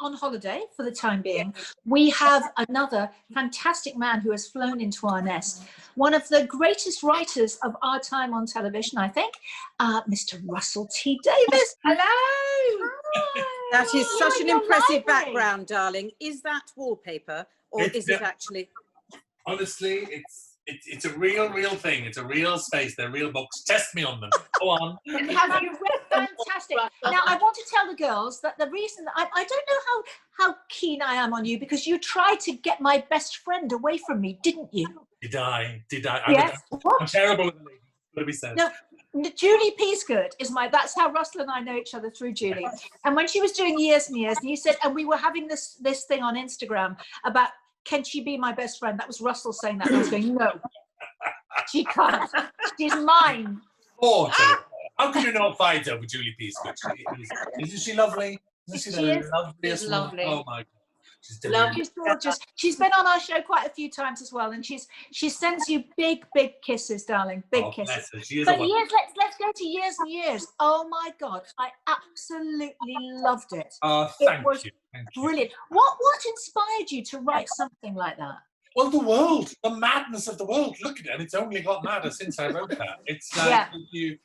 on holiday for the time being. We have another fantastic man who has flown into our nest. One of the greatest writers of our time on television, I think, Mr. Russell T Davies. Hello. That is such an impressive background, darling. Is that wallpaper, or is it actually? Honestly, it's a real thing. It's a real space. They're real books. Test me on them. Go on. And have you read? Fantastic. Now, I want to tell the girls that the reason that I don't know how keen I am on you, because you tried to get my best friend away from me, didn't you? Did I? Yes. I'm terrible with the ladies. Got to be said. No, Julie Peasgood is that's how Russell and I know each other, through Julie. And when she was doing Years and Years, and you said, and we were having this thing on Instagram about, can she be my best friend? That was Russell saying that. And I was going, no, she can't. She's mine. Oh, how can you not fight over Julie Peasgood? Isn't she lovely? Isn't she the loveliest woman? Lovely. Oh my God. She's gorgeous. She's been on our show quite a few times as well, and she sends you big kisses, darling. Big kisses. But years, let's go to Years and Years. Oh my God, I absolutely loved it. Thank you. Brilliant. What inspired you to write something like that? Well, the madness of the world. Look at it, and it's only got madder since I wrote that. It's like, if you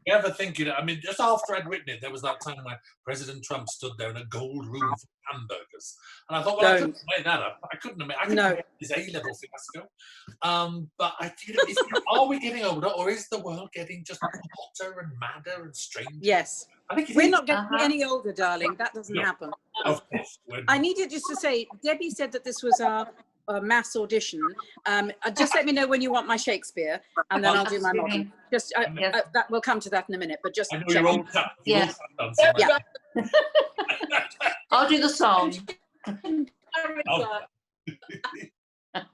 ever think, I mean, just after I'd written it, there was that time when President Trump stood there in a gold room for hamburgers. And I thought, well, I couldn't make that up. I couldn't make his A-level fiasco. But are we getting older, or is the world getting just hotter and madder and stranger? Yes. I think we're not getting any older, darling. That doesn't happen. Of course. I needed just to say, Debbie said that this was our mass audition. Just let me know when you want my Shakespeare, and then I'll do my modern. Just that we'll come to that in a minute. But just I know you're all yeah. I'll do the song.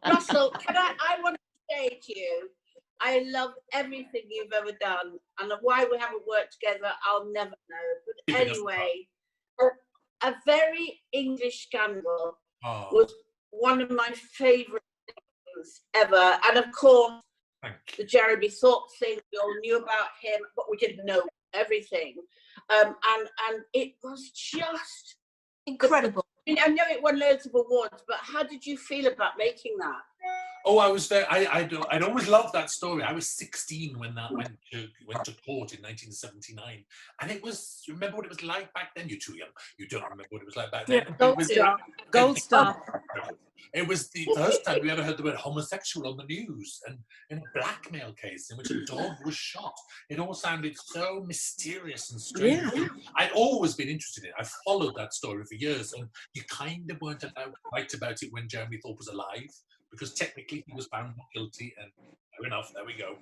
Russell, I want to say to you, I love everything you've ever done, and why we haven't worked together, I'll never know. But anyway, A Very English Scandal was one of my favourite things ever. And of course, the Jeremy Thorpe thing, we all knew about him, but we didn't know everything. And it was just incredible. I mean, I know it won loads of awards, but how did you feel about making that? Oh, I was there. I'd always loved that story. I was 16 when that went to court in 1979, and it was. Remember what it was like back then? You're too young. You don't remember what it was like back then. Yeah. Gold star. It was the first time we ever heard the word homosexual on the news, and in a blackmail case in which a dog was shot. It all sounded so mysterious and strange. Yeah. I'd always been interested in it. I followed that story for years, and you kind of weren't allowed to write about it when Jeremy Thorpe was alive, because technically he was found not guilty, and fair enough, there we go.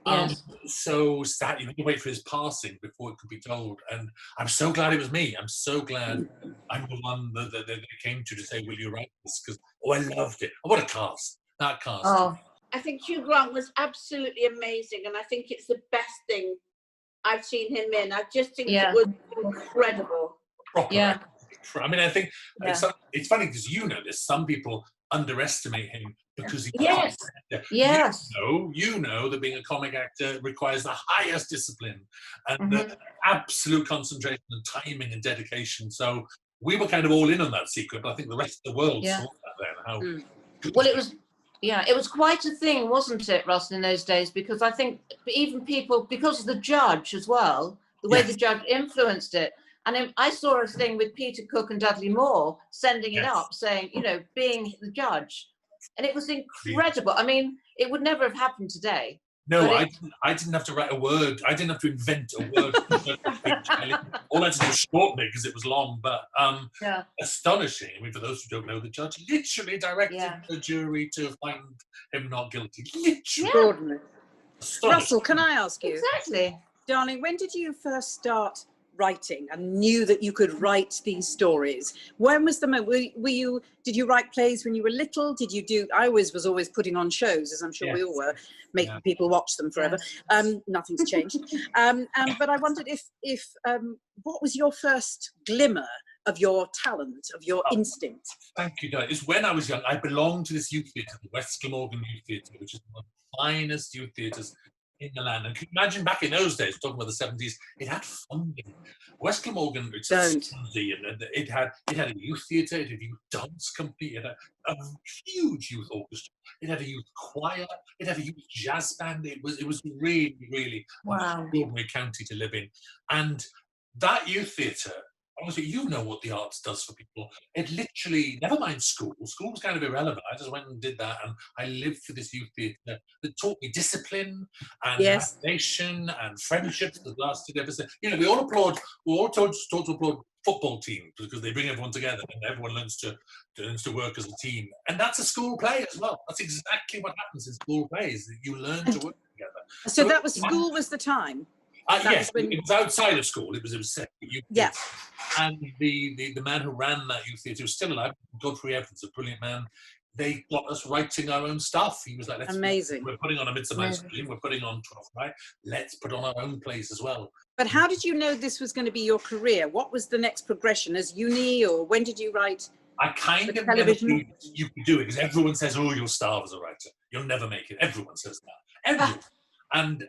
Yes. So sad, you had to wait for his passing before it could be told, and I'm so glad it was me. I'm so glad I'm the one that they came to say, will you write this? Because, I loved it. Oh, what a cast. That cast. Oh. I think Hugh Grant was absolutely amazing, and I think it's the best thing I've seen him in. I just think it was incredible. Proper. I mean, I think it's funny because you know this. Some people underestimate him because he's you know that being a comic actor requires the highest discipline and the absolute concentration and timing and dedication. So we were kind of all in on that secret, but I think the rest of the world saw that then. Well, it was quite a thing, wasn't it, Russell, in those days? Because I think even people, because of the judge as well, the way the judge influenced it. And I saw a thing with Peter Cook and Dudley Moore sending it up, saying, being the judge. And it was incredible. I mean, it would never have happened today. No, I didn't have to write a word. I didn't have to invent a word. All I had to do was shorten it because it was long. But astonishing. I mean, for those who don't know, the judge literally directed the jury to find him not guilty. Literally. Russell, can I ask you? Exactly. Darling, when did you first start writing and knew that you could write these stories? When was the moment? Did you write plays when you were little? I was always putting on shows, as I'm sure we all were, making people watch them forever. Nothing's changed. But I wondered if what was your first glimmer of your talent, of your instinct? Thank you, guys. It's when I was young. I belonged to this youth theatre, the West Glamorgan Youth Theatre, which is one of the finest youth theatres in the land. And can you imagine back in those days, talking about the 70s, it had funding. West Glamorgan, it's Swansea, and it had a youth theatre, it had a youth dance company, it had a huge youth orchestra, it had a youth choir, it had a youth jazz band. It was really, really an extraordinary county to live in. And that youth theatre, honestly, you know what the arts does for people. It literally, never mind school. School was kind of irrelevant. I just went and did that, and I lived for this youth theatre that taught me discipline and imagination and friendships that lasted ever since. You know, we all taught to applaud football teams because they bring everyone together and everyone learns to work as a team. And that's a school play as well. That's exactly what happens in school plays. You learn to work together. So that was school was the time. Yes, it was outside of school. It was set. Yes. And the man who ran that youth theatre was still alive, Godfrey Evans, a brilliant man. They got us writing our own stuff. He was like, amazing. We're putting on a Midsummer Night's Dream, we're putting on 12th Night, let's put on our own plays as well. But how did you know this was going to be your career? What was the next progression? As uni, or when did you write? I kind of never knew you could do it, because everyone says, oh, you'll starve as a writer. You'll never make it. Everyone says that. Everyone. And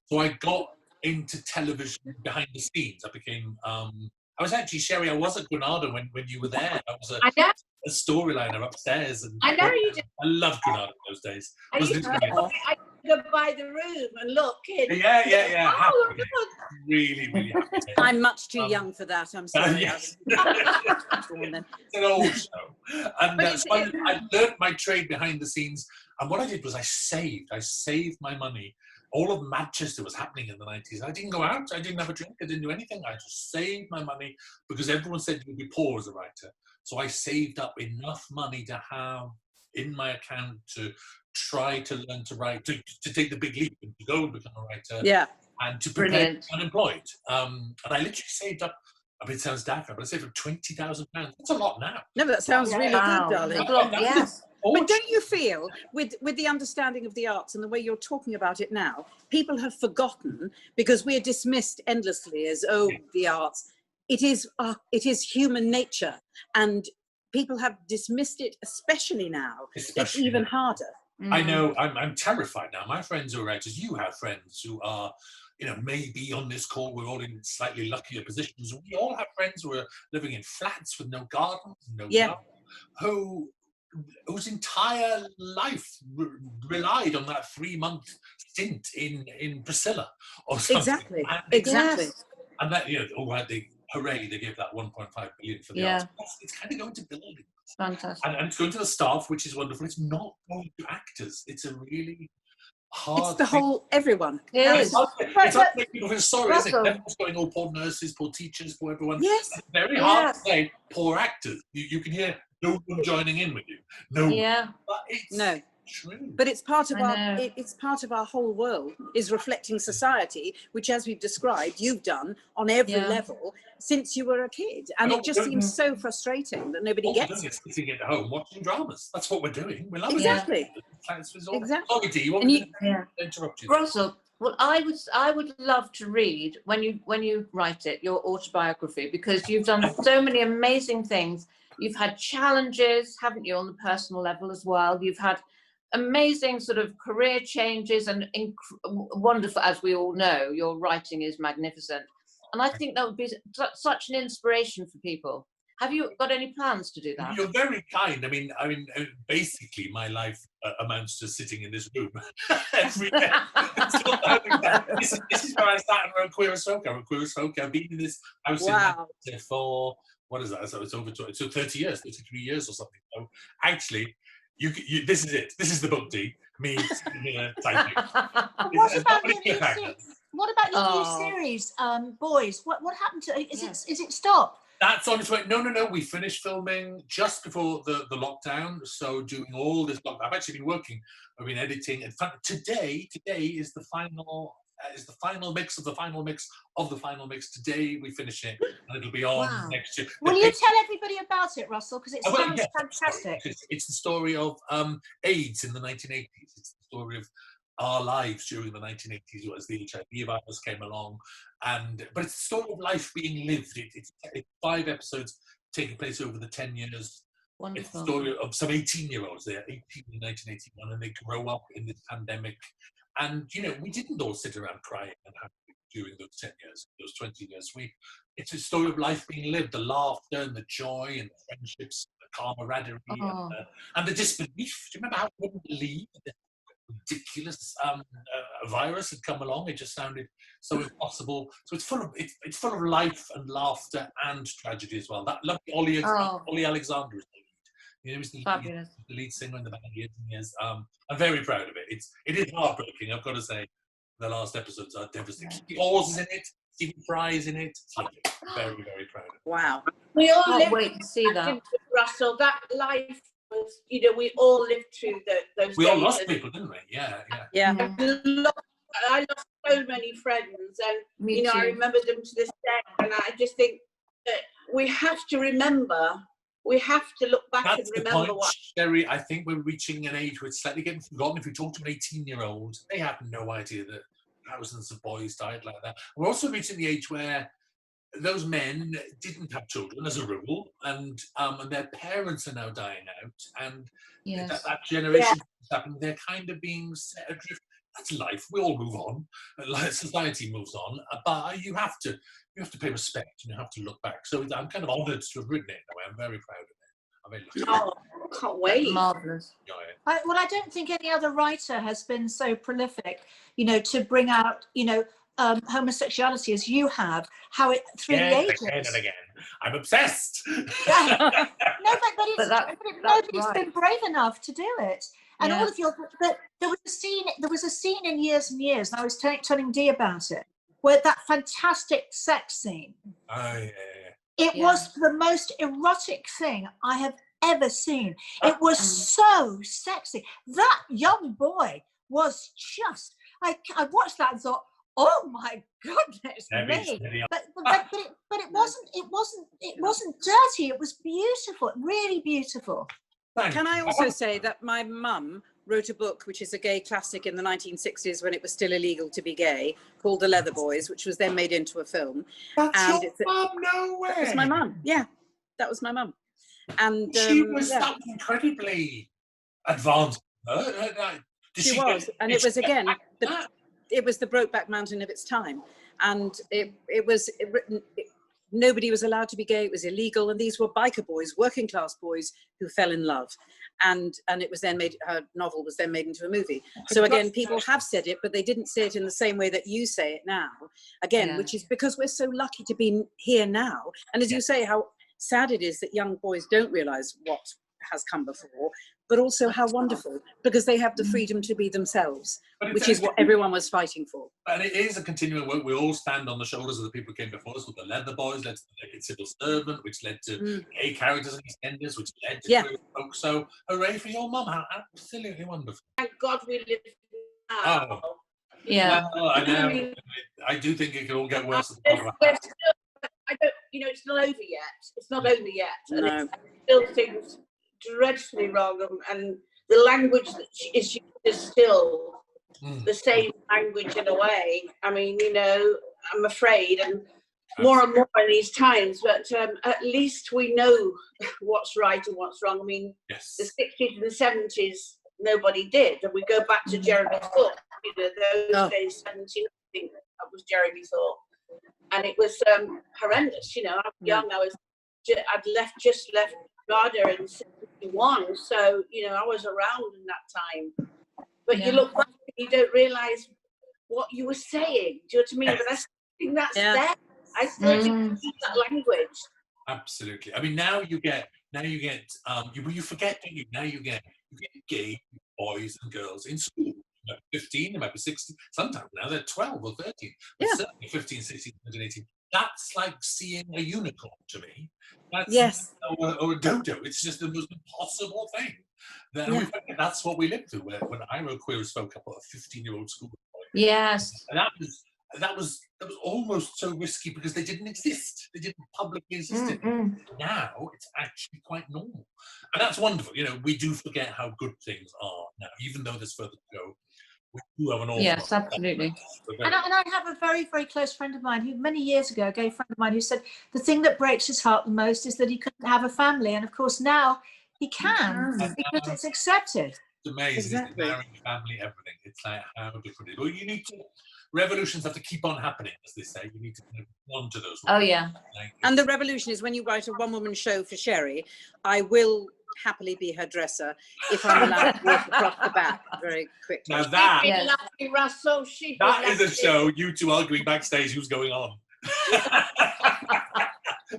so I got into television behind the scenes. I became, I was actually, Sherry, I was at Granada when you were there. I was a storyliner upstairs. And I know you did. I loved Granada those days. I used to go by the room and look in. Yeah. Oh, Happy. Really, really happy. I'm much too young for that. I'm sorry. Yes. It's an old show. And so I learned my trade behind the scenes. And what I did was I saved my money. All of Manchester was happening in the 90s. I didn't go out. I didn't have a drink. I didn't do anything. I just saved my money because everyone said you'd be poor as a writer. So I saved up enough money to have in my account to try to learn to write, to take the big leap and to go and become a writer. Yeah. And to prepare unemployed. And I literally saved up, I mean, it sounds daft, but I saved up £20,000. That's a lot now. No, but that sounds really good, darling. Yes. But don't you feel, with the understanding of the arts and the way you're talking about it now, people have forgotten, because we're dismissed endlessly as, the arts. It is human nature, and people have dismissed it, especially now. It's even harder. I know. I'm terrified now. My friends who are writers, you have friends who are, maybe on this call, we're all in slightly luckier positions. We all have friends who are living in flats with no gardens, no garden, whose entire life relied on that 3-month stint in Priscilla or something. Exactly. And that, hooray, they gave that 1.5 billion for the arts. It's kind of going to buildings. Fantastic. And it's going to the staff, which is wonderful. It's not going to actors. It's a really hard It's the whole, everyone. It's not making people feel sorry, is it? Everyone's going, poor nurses, poor teachers, poor everyone. Yes. It's very hard to say, poor actors. You can hear no one joining in with you. No. Yeah. But it's true. But it's part of it's part of our whole world, is reflecting society, which, as we've described, you've done on every level since you were a kid. And it just seems so frustrating that nobody gets it. Sitting at home watching dramas. That's what we're doing. We love it. Exactly. Sorry, Dee, you want me to interrupt you? Russell, well, I would love to read, when you write it, your autobiography, because you've done so many amazing things. You've had challenges, haven't you, on the personal level as well? You've had amazing sort of career changes and wonderful, as we all know, your writing is magnificent. And I think that would be such an inspiration for people. Have you got any plans to do that? You're very kind. I mean, basically, my life amounts to sitting in this room every day. This is where I started around Queer as Folk. I've been in this house in for, what is that? So it's over 30 years, 33 years or something. So actually, this is it. This is the book, Dee. Me sitting here typing. What about your new series, Boys? What happened to it? Is it stopped? That's on its way. No. We finished filming just before the lockdown. So doing all this lockdown. I've actually been working. I've been editing. In fact, today is the final. Is the final mix of the final mix of the final mix. Today we finish it, and it'll be on next year. Will you tell everybody about it, Russell? Because it sounds fantastic. It's the story of AIDS in the 1980s. It's the story of our lives during the 1980s as the HIV virus came along, but it's the story of life being lived. It's 5 episodes taking place over the 10 years. Wonderful. It's the story of some 18-year-olds. They're 18 in 1981, and they grow up in this pandemic. And we didn't all sit around crying and happy during those 10 years, those 20 years. It's a story of life being lived, the laughter and the joy and the friendships, the camaraderie and the disbelief. Do you remember how we wouldn't believe that ridiculous virus had come along? It just sounded so impossible. So it's full of life and laughter and tragedy as well. That lovely Ollie Alexander is the lead. He was the lead singer in the band years and years. I'm very proud of it. It is heartbreaking, I've got to say. The last episodes are devastating. Oz is in it. Stephen Fry is in it. It's lovely. Very, very proud of it. Wow. We all Can't lived wait to see that. Russell, that life was, we all lived through those We days. all lost people, didn't we? Yeah. I lost so many friends, and Me I too. remember them to this day, and I just think that we have to remember. We have to look back That's and the remember point, what. Sherry. I think we're reaching an age where it's slightly getting forgotten. If you talk to an 18-year-old, they have no idea that thousands of boys died like that. We're also reaching the age where those men didn't have children as a rule, and their parents are now dying out, and that generation is happening. They're kind of being set adrift. That's life. We all move on. Society moves on, but you have to pay respect, and you have to look back. So I'm kind of honoured to have written it in a way. I'm very proud of it. I'm very lucky. Oh, can't wait. Marvellous. I don't think any other writer has been so prolific, to bring out, homosexuality as you have, how it through the ages. Again and again. I'm obsessed. Nobody's been brave enough to do it. And all of but there was a scene in Years and Years, and I was telling Dee about it, where that fantastic sex scene. It was the most erotic thing I have ever seen. It was so sexy. That young boy was just, I watched that and thought, oh my goodness me. But it wasn't dirty. It was beautiful, really beautiful. Can I also say that my mum wrote a book, which is a gay classic in the 1960s when it was still illegal to be gay, called The Leather Boys, which was then made into a film. That's your mum? No way. That was my mum. Yeah, that was my mum. And she was incredibly advanced. She was, and it was again, it was the Brokeback Mountain of its time, and it was written. Nobody was allowed to be gay. It was illegal, and these were biker boys, working class boys who fell in love, and it was then made. Her novel was then made into a movie. So again, people have said it, but they didn't say it in the same way that you say it now. Again, which is because we're so lucky to be here now, and as you say, how sad it is that young boys don't realise what has come before, but also how wonderful, because they have the freedom to be themselves, which is what everyone was fighting for. And it is a continuing work. We all stand on the shoulders of the people who came before us, with the Leather Boys, led to the Naked Civil Servant, which led to gay characters and EastEnders, which led to queer folk. So hooray for your mum. How absolutely wonderful. Thank God we live now. Oh. Yeah. Well, I know. I do think it could all get worse. I don't, it's not over yet. It's not over yet. And No. Still things dreadfully wrong, and the language that is used is still the same language in a way. I mean, I'm afraid, and more and more in these times, but at least we know what's right and what's wrong. I mean, the 60s and the 70s, nobody did. And we go back to Jeremy Thorpe, those days, 17, I think that was Jeremy Thorpe. And it was horrendous. I was young. I'd just left Garda in 71, so I was around in that time. But you look back and you don't realise what you were saying. Do you know what I mean? But that's there. I still use that language. Absolutely. I mean, now you get, you forget, don't you? Now you get gay boys and girls in school. 15, they might be 16, sometimes now they're 12 or 13, but certainly 15, 16, 17, 18. That's like seeing a unicorn to me. That's, or a dodo. It's just the most impossible thing. That's what we lived through. When I wrote Queer as Folk, I put a 15-year-old schoolboy. Yes. And that was almost so risky because they didn't exist. They didn't publicly exist. Now it's actually quite normal. And that's wonderful. We do forget how good things are now, even though there's further to go. We do have an awful Yes, absolutely. And I have a very, very close friend of mine who many years ago, a gay friend of mine, who said the thing that breaks his heart the most is that he couldn't have a family. And of course now he can because it's accepted. It's amazing. Exactly. It's marriage, family, everything. It's like how different it is. Well, you need to, revolutions have to keep on happening, as they say. You need to kind of on to those. Oh, yeah. Like, And the revolution is when you write a one-woman show for Sherry, I will happily be her dresser if I'm allowed to walk across the back very quickly. now that, She'd be Yes. lucky, Russell. She'd be that is a lucky. show, you two arguing backstage who's going on.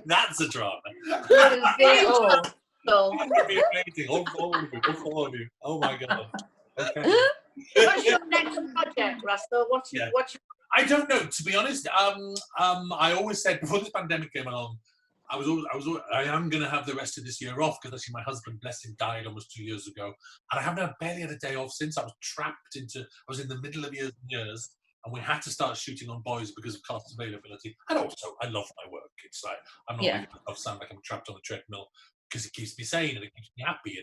That's a drama. It is it all. Russell, That would be amazing. All of you, all four of you. Oh my God. Okay. what's your next project, Russell? What's your, Yeah. what's your, I don't know, to be honest. I always said before this pandemic came along, I am going to have the rest of this year off because actually my husband, bless him, died almost 2 years ago, and I haven't barely had a day off since. I was trapped into. I was in the middle of years and years, and we had to start shooting on boys because of cost availability. And also, I love my work. It's like I'm not making myself sound like I'm trapped on a treadmill because it keeps me sane and it keeps me happy.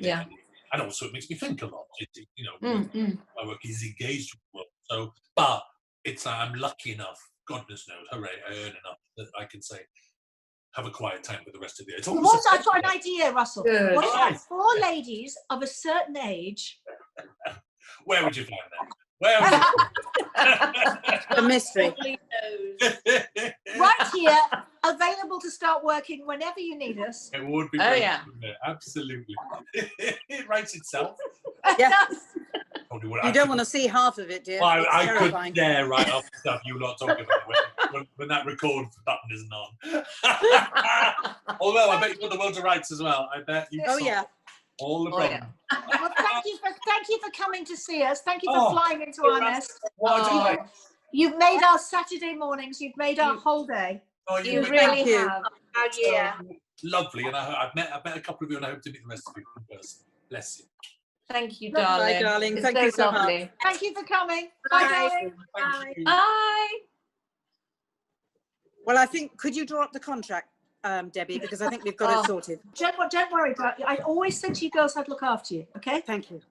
And also, it makes me think a lot. My work is engaged with work. So, but it's like I'm lucky enough. Goodness knows, hooray! I earn enough that I can say have a quiet time for the rest of the year. It's almost I've got an idea, Russell. Good. What about 4 ladies of a certain age? Where would you find that? Where would you A mystery. Probably knows. Right here, available to start working whenever you need us. It would be. Oh, great, yeah. wouldn't it? Absolutely. It writes itself. Yeah. Probably would. You don't want to see half of it, dear. Well, It's I terrifying. could dare write off stuff you lot talking about when that record button isn't on. Although I bet you got the World of Rights as well. I bet you. Oh solved yeah. all the Oh, problems. yeah. Well, thank you for coming to see us. Thank you for Oh. flying into our nest. What a Oh. delight. You've made our Saturday mornings. You've made our whole day. Oh, You you've been really you. have. Oh, yeah. so lovely, and I've met a couple of you, and I hope to meet the rest of you in person. Bless you. Thank you, Bye, darling. darling. It's Thank you so much. lovely. Thank you for coming. Bye, Bye. darling. Thank you. Bye. Well, I think, could you draw up the contract, Debbie, because I think we've got Oh. it sorted. Don't worry, darling. I always said to you girls I'd look after you, okay? Thank you.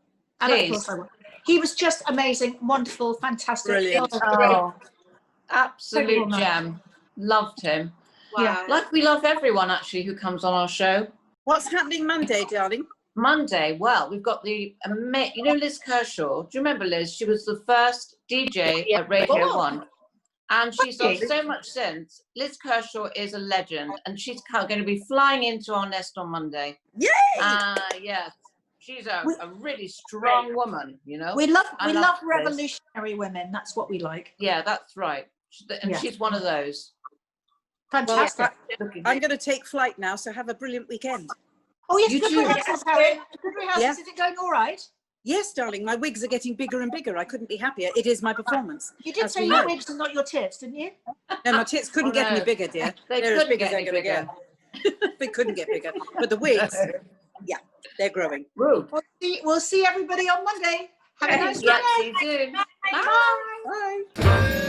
And of Please. course I will. He was just amazing, wonderful, fantastic. Brilliant. Oh, absolute Incredible man. gem. Loved him. Wow. Yeah. Like we love everyone actually who comes on our show. What's happening Monday, darling? Monday, well, we've got the you know Liz Kershaw. Do you remember Liz? She was the first DJ Yeah. at Radio Oh. 1. And she's done Okay. so much since. Liz Kershaw is a legend, and she's going to be flying into our nest on Monday. Yay! Yes. She's a really strong woman, you know? We love I love Liz. revolutionary women. That's what we like. Yeah, that's right. And Yeah. she's one of those. Fantastic. I'm going to take flight now, so have a brilliant weekend. Oh yes, You good too. rehearsals, Harry. Good rehearsals. Yeah. Is it going all right? Yes, darling, my wigs are getting bigger and bigger. I couldn't be happier. It is my performance. You did As say we your know. wigs and not your tits, didn't you? No, my tits couldn't Oh, get any no. bigger, dear. They They're as couldn't big get as they're any going to bigger. get. They couldn't get bigger. But the wigs, yeah, they're growing. Woo. We'll see everybody on Monday. Have a nice Yeah, day. see you soon. Bye. Bye.